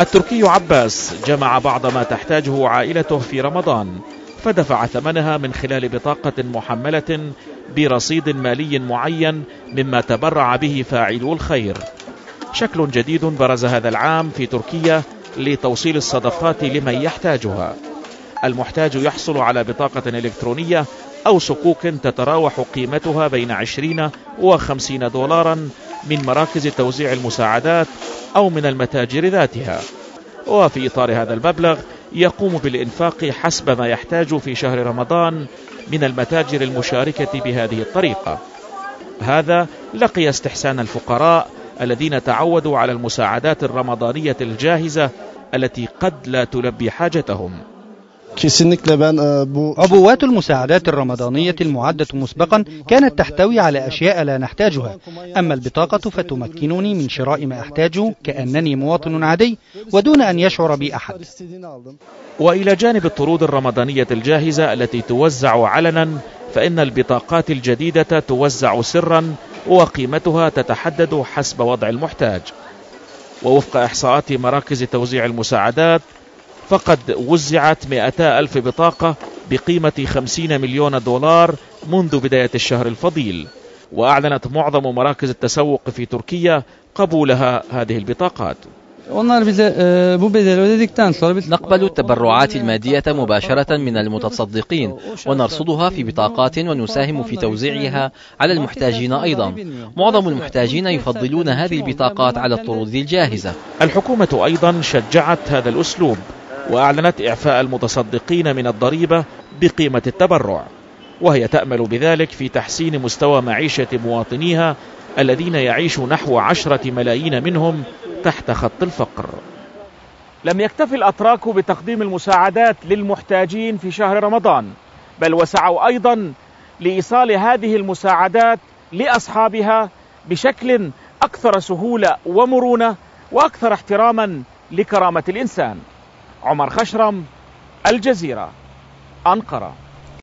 التركي عباس جمع بعض ما تحتاجه عائلته في رمضان، فدفع ثمنها من خلال بطاقة محملة برصيد مالي معين مما تبرع به فاعلو الخير. شكل جديد برز هذا العام في تركيا لتوصيل الصدقات لمن يحتاجها. المحتاج يحصل على بطاقة إلكترونية أو صكوك تتراوح قيمتها بين 20 و50 دولارا من مراكز توزيع المساعدات أو من المتاجر ذاتها، وفي إطار هذا المبلغ يقوم بالإنفاق حسب ما يحتاج في شهر رمضان من المتاجر المشاركة بهذه الطريقة. هذا لقي استحسان الفقراء الذين تعودوا على المساعدات الرمضانية الجاهزة التي قد لا تلبي حاجتهم. عبوات المساعدات الرمضانية المعدة مسبقا كانت تحتوي على أشياء لا نحتاجها، أما البطاقة فتمكنني من شراء ما أحتاجه كأنني مواطن عادي ودون أن يشعر بي أحد. وإلى جانب الطرود الرمضانية الجاهزة التي توزع علنا، فإن البطاقات الجديدة توزع سرا وقيمتها تتحدد حسب وضع المحتاج. ووفق إحصاءات مراكز توزيع المساعدات فقد وزعت 200,000 بطاقة بقيمة 50 مليون دولار منذ بداية الشهر الفضيل، وأعلنت معظم مراكز التسوق في تركيا قبولها هذه البطاقات. نقبل التبرعات المادية مباشرة من المتصدقين ونرصدها في بطاقات ونساهم في توزيعها على المحتاجين أيضا. معظم المحتاجين يفضلون هذه البطاقات على الطرود الجاهزة. الحكومة أيضا شجعت هذا الأسلوب، وأعلنت إعفاء المتصدقين من الضريبة بقيمة التبرع، وهي تأمل بذلك في تحسين مستوى معيشة مواطنيها الذين يعيش نحو 10 ملايين منهم تحت خط الفقر. لم يكتفي الأتراك بتقديم المساعدات للمحتاجين في شهر رمضان، بل وسعوا أيضا لإيصال هذه المساعدات لأصحابها بشكل أكثر سهولة ومرونة وأكثر احتراما لكرامة الإنسان. عمر خشرم، الجزيرة، أنقرة.